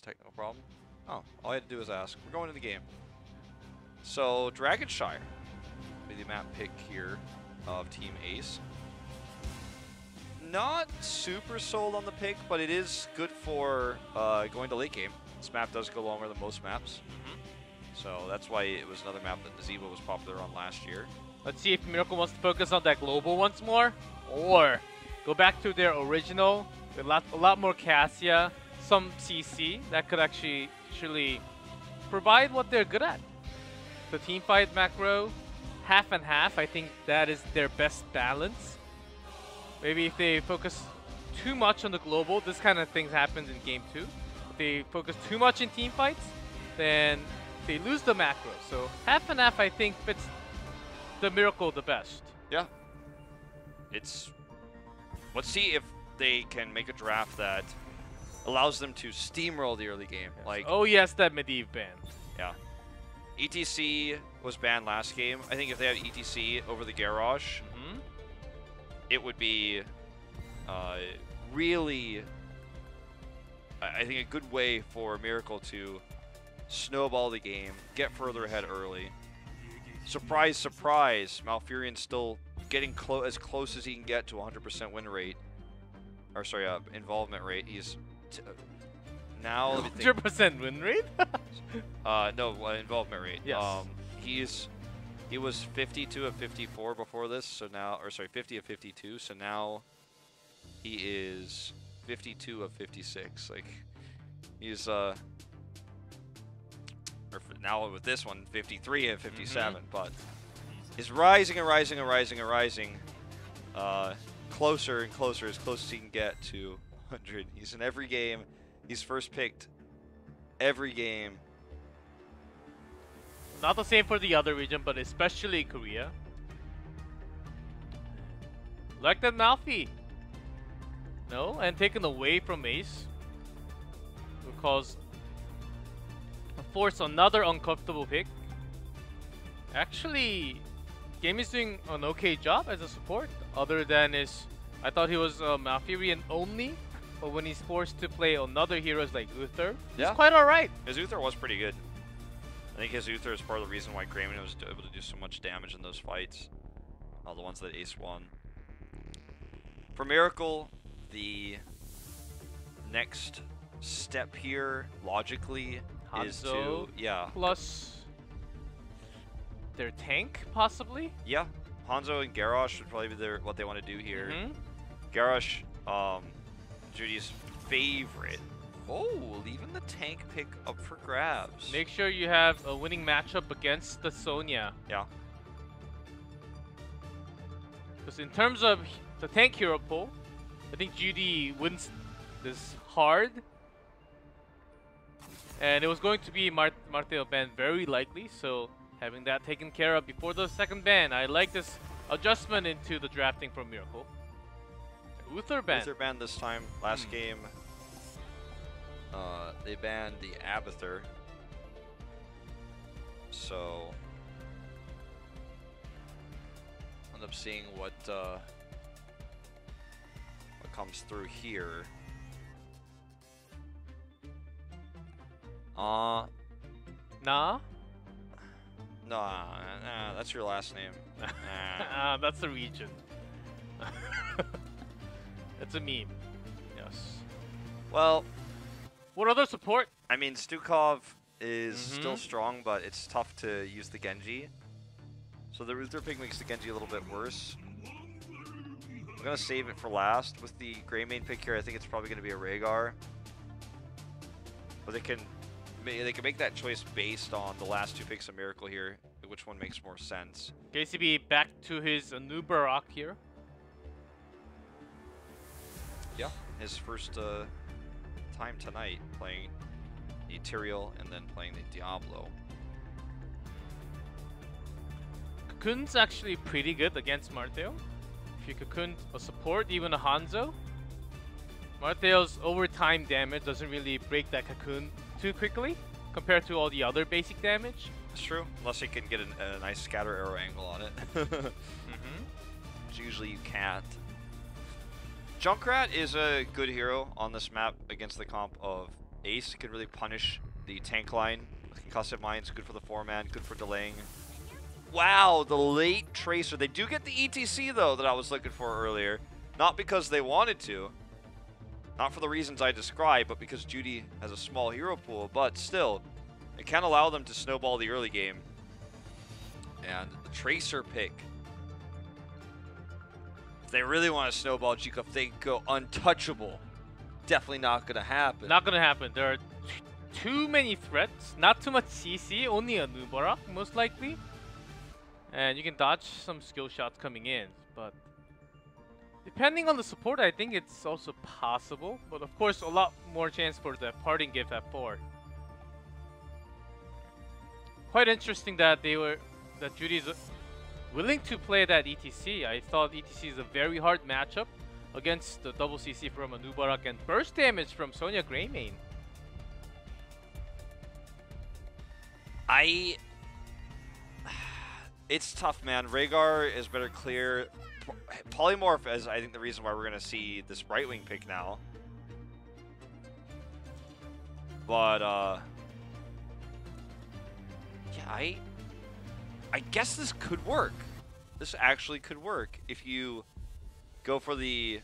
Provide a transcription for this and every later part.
technical problem? Oh, all I had to do was ask. We're going to the game. So, Dragonshire will be the map pick here of Team Ace. Not super sold on the pick, but it is good for going to late game. This map does go longer than most maps. So that's why it was another map that Nazeebo was popular on last year. Let's see if Miracle wants to focus on that global once more, or go back to their original with a lot more Cassia, some CC that could actually provide what they're good at. The team fight macro, half and half, I think that is their best balance. Maybe if they focus too much on the global, this kind of things happens in game 2. If they focus too much in team fights, then they lose the macro. So half and half, I think, fits the Miracle the best. Yeah. Let's see if they can make a draft that allows them to steamroll the early game. Yes. Like, oh yes, that Medivh ban. yeah. ETC was banned last game. I think if they had ETC over the Garrosh, it would be really, I think, a good way for Miracle to snowball the game, get further ahead early. Surprise, surprise, Malfurion's still getting as close as he can get to 100% win rate. Or sorry, involvement rate. He's now, let me think. 100% win rate? No, involvement rate. Yes. He was 52 of 54 before this, so now, or sorry, 50 of 52, so now he is 52 of 56. Like, he's, or now with this one, 53 of 57, but he's rising and rising and rising and rising, closer and closer, as close as he can get to 100. He's in every game. He's first picked every game. Not the same for the other region, but especially Korea. Like that Malfi. No, and taken away from Ace. Because force another uncomfortable pick. Actually, Game is doing an okay job as a support. Other than I thought he was Malfurion only, but when he's forced to play another heroes like Uther, he's quite alright. His Uther was pretty good. I think his Uther is part of the reason why Grayman was able to do so much damage in those fights. All the ones that Ace won. For Miracle, the next step here, logically, is to... Yeah. Plus their tank, possibly? Yeah. Hanzo and Garrosh would probably be what they want to do here. Garrosh, Judy's favorite. Oh, leaving the tank pick up for grabs. Make sure you have a winning matchup against the Sonya. Yeah. Because in terms of the tank hero pool, I think Judy wins this hard. And it was going to be Marteo ban very likely, so having that taken care of before the second ban, I like this adjustment into the drafting from Miracle. Uther ban. Uther ban this time. Last game, they banned the Abathur. So, end up seeing what comes through here. Nah? Nah, that's your last name. That's the region. It's a meme. Yes. Well, what other support? I mean, Stukov is still strong, but it's tough to use the Genji. So the Uther pick makes the Genji a little bit worse. I'm gonna save it for last. With the Greymane pick here, I think it's probably gonna be a Rhaegar. But they can make that choice based on the last two picks of Miracle here, which one makes more sense. KCB back to his new Barak here. Yeah, his first time tonight playing the Tyrael and then playing the Diablo. Cocoon's actually pretty good against Marteo. If you Cocoon a support, even a Hanzo, Marteo's overtime damage doesn't really break that Cocoon too quickly compared to all the other basic damage. It's true, unless you can get a nice scatter arrow angle on it. Which usually you can't. Junkrat is a good hero on this map against the comp of Ace can really punish the tank line. Concussive Mines, good for the 4-man, good for delaying. Wow, the late Tracer. They do get the ETC, though, that I was looking for earlier. Not because they wanted to. Not for the reasons I described, but because Judy has a small hero pool. But still, it can allow them to snowball the early game. And the Tracer pick. If they really want to snowball Chico, if they go untouchable, definitely not going to happen. Not gonna happen. There are too many threats. Not too much CC. Only a Nubarak, most likely. And you can dodge some skill shots coming in. But depending on the support, I think it's also possible. But of course, a lot more chance for the parting gift at 4. Quite interesting that Judy's willing to play that ETC. I thought ETC is a very hard matchup against the double CC from a Nubarak and burst damage from Sonya Greymane. It's tough, man. Rhaegar is better clear. Polymorph is, I think, the reason why we're going to see this Brightwing pick now. But, yeah, I guess this could work. This actually could work if you go for the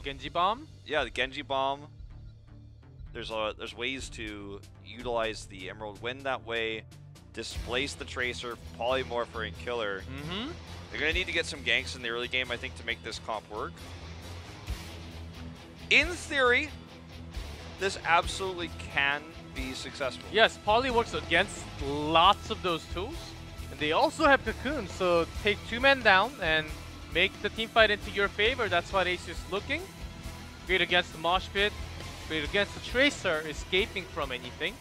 Genji Bomb? Yeah, the Genji Bomb. There's ways to utilize the Emerald Wind that way. Displace the Tracer, Polymorpher, and Killer. They're going to need to get some ganks in the early game, I think, to make this comp work. In theory, this absolutely can be successful. Yes, Poly works against lots of those tools. And they also have Cocoon, so take 2 men down and make the team fight into your favor. That's what Ace is looking. Great against the Mosh Pit. Great against the Tracer, escaping from anything.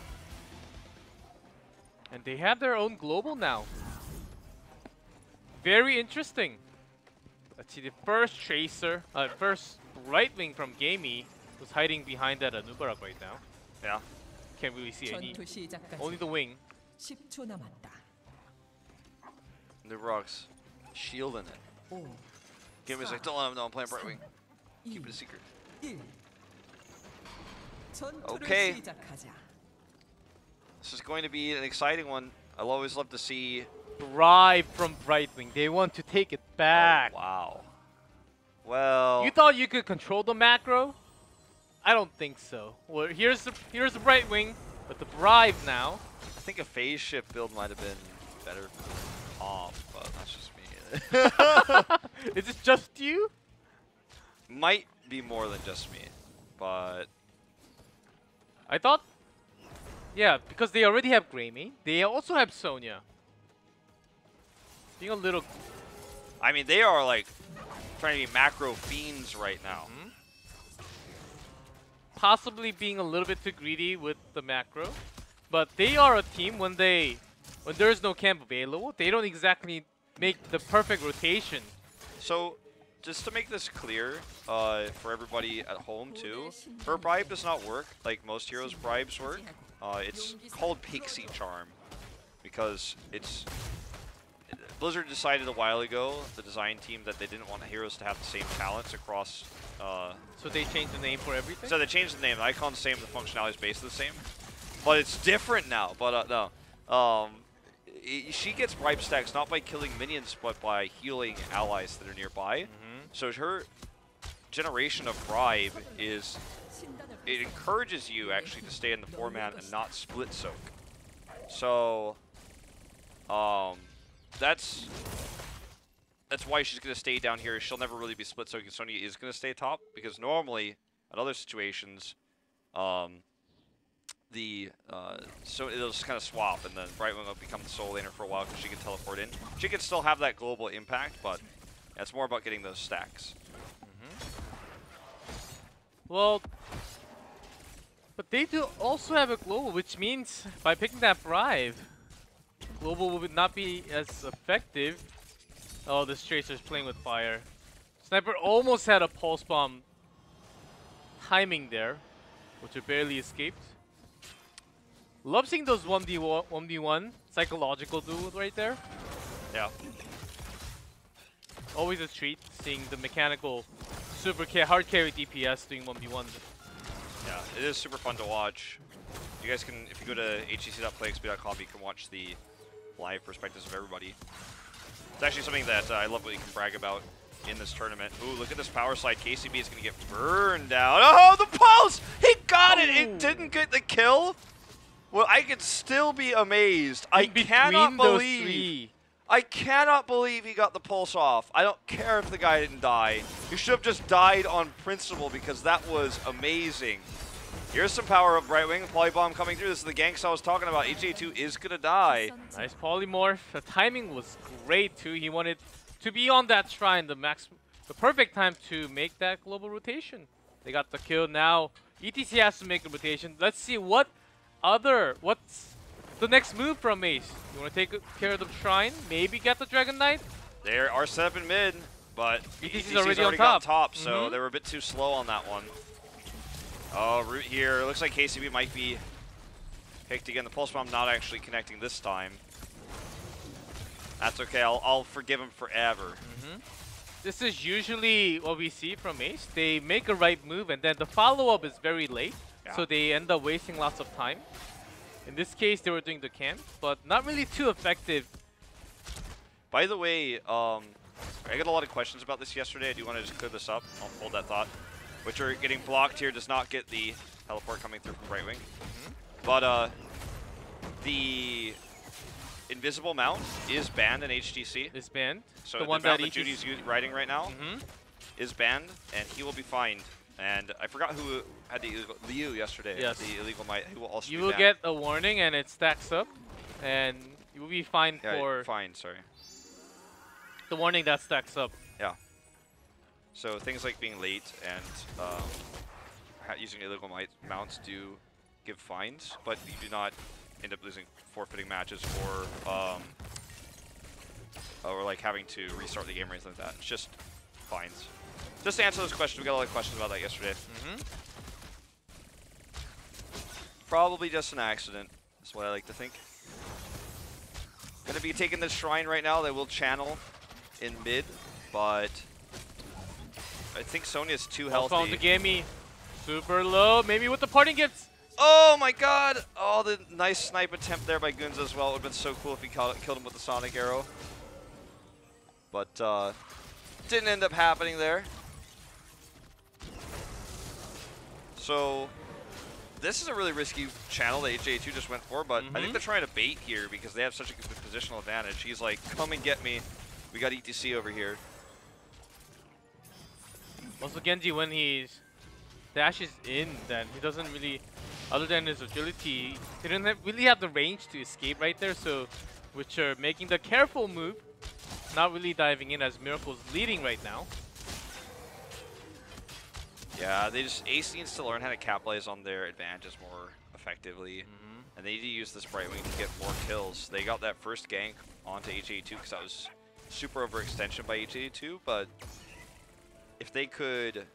And they have their own global now. Very interesting. Let's see, the first Tracer, first Brightwing from Gamey was hiding behind that Nubarak right now. Yeah. Can't really see any. Only the wing. 10초 남았다. Nubarak's shielding it. Gamey's like, don't let him know I'm playing Brightwing. Keep it a secret. Okay. This is going to be an exciting one. I'll always love to see. Bribe from Brightwing. They want to take it back. Oh, wow. Well. You thought you could control the macro? I don't think so. Well, here's the Brightwing, but the bribe now. I think a phase shift build might have been better off, but that's just me. Is it just you? Might be more than just me, but I thought. Yeah, because they already have Greymane. They also have Sonya. Being a little. I mean, they are like trying to be macro fiends right now. Possibly being a little bit too greedy with the macro, but they are a team when there's no camp available, they don't exactly make the perfect rotation. So, just to make this clear for everybody at home too, her bribe does not work like most heroes' bribes work. It's called Pixie Charm because it's Blizzard decided a while ago, the design team, that they didn't want heroes to have the same talents across. So they changed the name for everything? So they changed the name. The icon's the same, the functionality is basically the same. But it's different now. But no. She gets bribe stacks not by killing minions, but by healing allies that are nearby. So her generation of bribe is, it encourages you actually to stay in the 4-man and not split soak. So that's why she's going to stay down here. She'll never really be split soaking. Sonya is going to stay top because normally in other situations so it'll just kind of swap, and then Brightwing will become the sole laner for a while because she can teleport in. She can still have that global impact, but it's more about getting those stacks. Well, but they do also have a global, which means by picking that bribe, global would not be as effective. Oh, this Tracer's playing with fire. Sniper almost had a pulse bomb timing there, which it barely escaped. Love seeing those 1v1 psychological duels right there. Yeah. Always a treat seeing the mechanical hard carry DPS doing 1v1. Yeah, it is super fun to watch. You guys can, if you go to hgc.playxp.com, you can watch the live perspectives of everybody. It's actually something that I love what you can brag about in this tournament. Ooh, look at this power slide. KCB is going to get burned down. Oh, the pulse! He got it! It didn't get the kill? Well, I could still be amazed. I cannot believe he got the pulse off. I don't care if the guy didn't die. He should have just died on principle because that was amazing. Here's some power of Right Wing. Polybomb coming through. This is the ganks I was talking about. HGC is going to die. Nice polymorph. The timing was great too. He wanted to be on that shrine, the perfect time to make that global rotation. They got the kill now. ETC has to make a rotation. Let's see what's the next move from Ace. You want to take care of the shrine? Maybe get the Dragon Knight? They are set up in mid, but ETC's already on top, so they were a bit too slow on that one. Oh, root here. It looks like KCB might be picked again. The pulse bomb not actually connecting this time. That's okay. I'll forgive him forever. This is usually what we see from Ace. They make a right move, and then the follow-up is very late, so they end up wasting lots of time. In this case, they were doing the camp, but not really too effective. By the way, I got a lot of questions about this yesterday. I do want to just clear this up. I'll hold that thought. Witcher getting blocked here does not get the teleport coming through from Right Wing. But the invisible mount is banned in HGC. Is banned. So the one that Judy's riding right now is banned, and he will be fined. And I forgot who had the illegal Liu yesterday. Yes. The illegal might. He will also You be will banned. get a warning, and it stacks up, and you will be fined for fine. Sorry. the warning that stacks up. Yeah. So things like being late and using illegal mounts do give fines, but you do not end up losing forfeiting matches or like having to restart the game or anything like that. It's just fines. Just to answer those questions, we got a lot of questions about that yesterday. Probably just an accident, is what I like to think. Gonna be taking this shrine right now. They will channel in mid, but I think Sonya's too healthy. Found the gimme. Super low. Maybe with the parting gifts. Oh my god! Oh, the nice snipe attempt there by Goons as well. It would have been so cool if he killed him with the Sonic Arrow. But didn't end up happening there. So this is a really risky channel that HGC just went for, but I think they're trying to bait here because they have such a good positional advantage. He's like, come and get me. We got ETC over here. Also, Genji, when he's dashes in, then he doesn't really, other than his agility, he didn't really have the range to escape right there. So, Witcher making the careful move, not really diving in as Miracle's leading right now. Yeah, Ace needs to learn how to capitalize on their advantages more effectively. And they need to use this Bright Wing to get more kills. They got that first gank onto HGC because that was super overextension by HGC, but if they could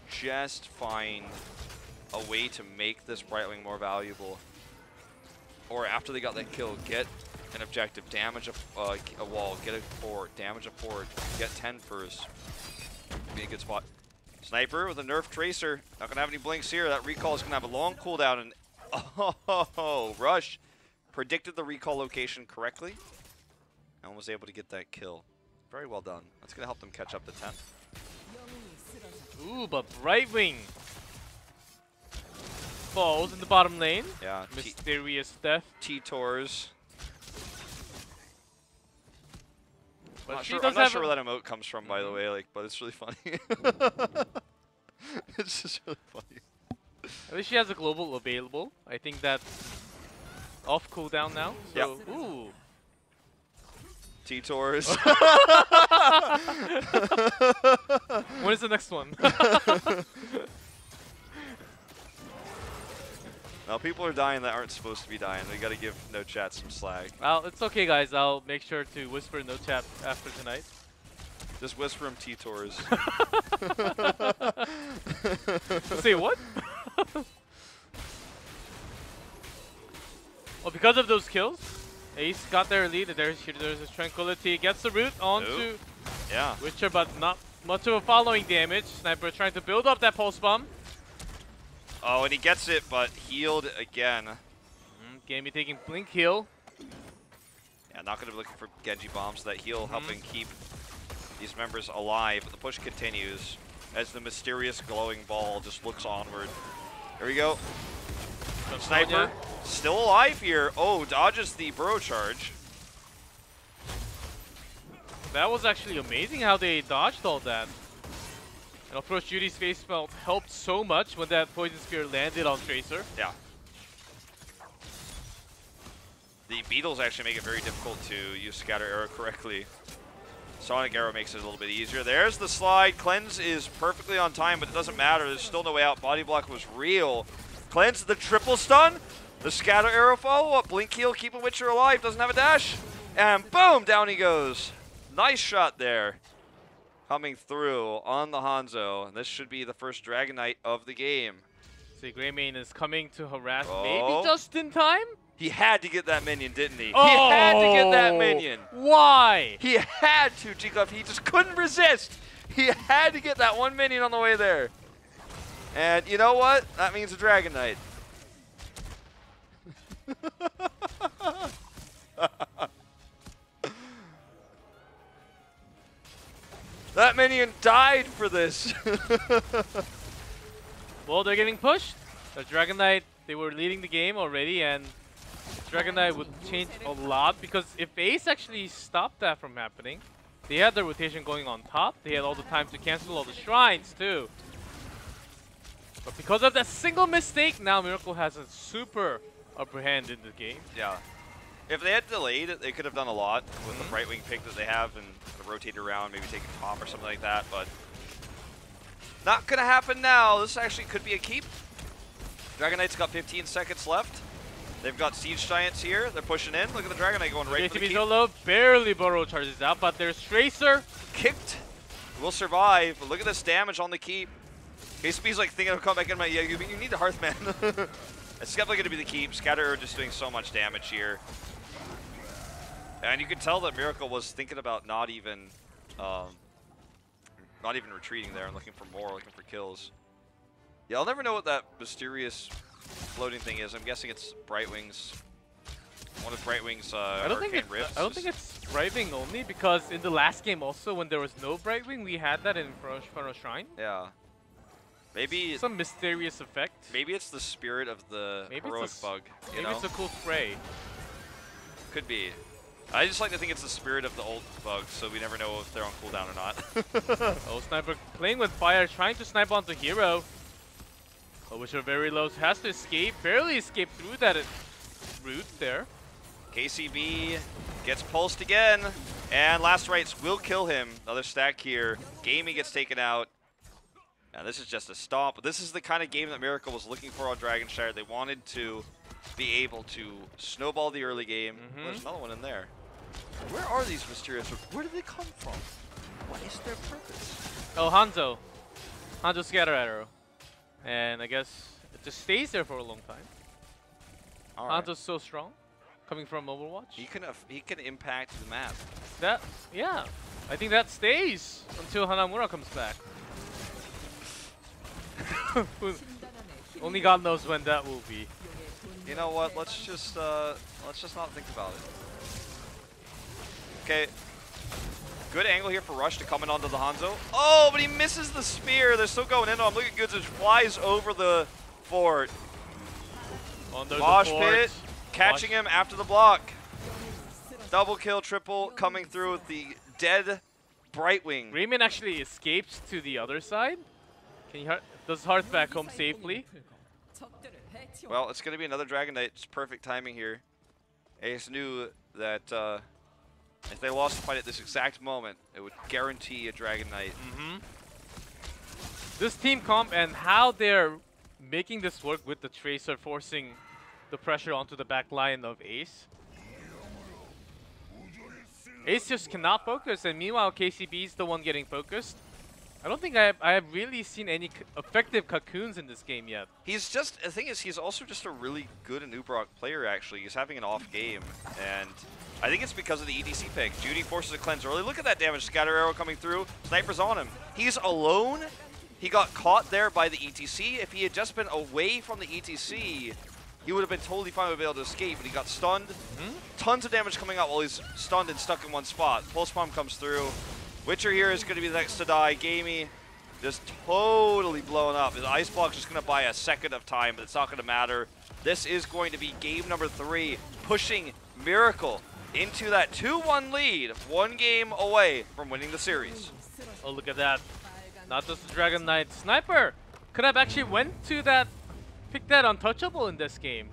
just find a way to make this Bright Wing more valuable, or after they got that kill, get an objective, damage a wall, get a fort, damage a fort, get 10 first, be a good spot. Sniper with a nerf tracer, not gonna have any blinks here. That recall is gonna have a long cooldown, and oh, Rush predicted the recall location correctly and was able to get that kill. Very well done. That's gonna help them catch up to 10. Ooh, but Bright Wing falls in the bottom lane. Yeah. Mysterious death. T-Tors. But I'm not sure where that emote comes from, by the way, but it's really funny. It's just really funny. At least she has a global available. I think that's off cooldown now. So, ooh. T-Tors. When is the next one? Now people are dying that aren't supposed to be dying. We gotta give No Chat some slack. Well, it's okay, guys. I'll make sure to whisper No Chat after tonight. Just whisper him T-Tors. Say what? Well, because of those kills, Ace got their lead. There's his Tranquility. Gets the root onto Witcher, but not much of a following damage. Sniper trying to build up that pulse bomb. Oh, and he gets it, but healed again. Gamey taking Blink heal. Yeah, not going to be looking for Genji bombs. That heal helping keep these members alive. But the push continues as the mysterious glowing ball just looks onward. Here we go. Sniper still alive here. Oh, dodges the burrow charge. That was actually amazing how they dodged all that. And of course, Judy's face melt helped so much when that poison spear landed on Tracer. Yeah. The beetles actually make it very difficult to use Scatter Arrow correctly. Sonic Arrow makes it a little bit easier. There's the slide. Cleanse is perfectly on time, but it doesn't matter. There's still no way out. Body block was real. Cleanse the triple stun. The Scatter Arrow follow-up. Blink heal, keeping Witcher alive. Doesn't have a dash. And boom, down he goes. Nice shot there. Coming through on the Hanzo. This should be the first Dragon Knight of the game. See, Greymane is coming to harass Oh. maybe just in time? He had to get that minion, didn't he? Oh, he had to get that minion. Why? He had to, G-Club. He just couldn't resist. He had to get that one minion on the way there. And you know what? That means a Dragon Knight. That minion died for this. Well, they're getting pushed. The Dragon Knight, they were leading the game already, and Dragon Knight would change a lot because if Ace actually stopped that from happening, they had the rotation going on top. They had all the time to cancel all the shrines too. But because of that single mistake, now Miracle has a super upper hand in the game. Yeah. If they had delayed it, they could have done a lot with the Brightwing pick that they have and rotate around, maybe take a top or something like that, but not gonna happen now. This actually could be a keep. Dragon Knight's got 15 seconds left. They've got Siege Giants here. They're pushing in. Look at the Dragon Knight going right for the keep. Solo barely burrow charges out, but there's Tracer. Kicked. Will survive. But look at this damage on the keep. KCB's like thinking of coming back in my, yeah, you need the Hearthman. It's definitely going to be the keep. Scatter just doing so much damage here. And you can tell that Miracle was thinking about not even retreating there and looking for more, looking for kills. Yeah, I'll never know what that mysterious floating thing is. I'm guessing it's Brightwing's. One of Brightwing's Arcane Rifts. I don't think it's Brightwing only, because in the last game also, when there was no Brightwing, we had that in Inferno Shrine. Yeah. Maybe some mysterious effect. Maybe it's the spirit of the heroic bug. Maybe it's a cool spray. Could be. I just like to think it's the spirit of the old bug, so we never know if they're on cooldown or not. Oh, Sniper playing with fire, trying to snipe onto Hero. Oh, which are very low. Has to escape, barely escape through that route there. KCB gets pulsed again, and Last Rites will kill him. Another stack here. Gamey gets taken out. And this is just a stomp. This is the kind of game that Miracle was looking for on Dragonshire. They wanted to be able to snowball the early game. There's another one in there. Where are these mysterious? Where do they come from? What is their purpose? Oh, Hanzo. Hanzo Scatter Arrow. And I guess it just stays there for a long time. Right. Hanzo's so strong, coming from Overwatch. He can impact the map. Yeah. I think that stays until Hanamura comes back. Only God knows when that will be. You know what? Let's just not think about it. Okay. Good angle here for Rush to come in onto the Hanzo. Oh, but he misses the spear. They're still going in on him. Look at Goods, it flies over the fort. Mosh pit, catching him after the block. Double kill, triple, coming through with the dead Brightwing. Rayman actually escapes to the other side. Does Hearth back home safely? Well, it's going to be another Dragon Knight. It's perfect timing here. Ace knew that if they lost the fight at this exact moment, it would guarantee a Dragon Knight. This team comp and how they're making this work with the Tracer, forcing the pressure onto the back line of Ace. Ace just cannot focus, and meanwhile KCB is the one getting focused. I don't think I have really seen any effective cocoons in this game yet. He's just, the thing is, he's also just a really good Anubrok player, actually. He's having an off game, and I think it's because of the EDC pick. Judy forces a cleanse early. Look at that damage. Scatter Arrow coming through. Sniper's on him. He's alone, He got caught there by the ETC. If he had just been away from the ETC, he would have been totally fine with being able to escape, but he got stunned. Tons of damage coming out while he's stunned and stuck in one spot. Pulse Bomb comes through. Witcher here is going to be the next to die. Gamey just totally blown up. His Ice Block's just going to buy a second of time, but it's not going to matter. This is going to be game number 3, pushing Miracle into that 2-1 lead, 1 game away from winning the series. Oh, look at that. Not just the Dragon Knight Sniper. Could have actually went to that, picked that untouchable in this game.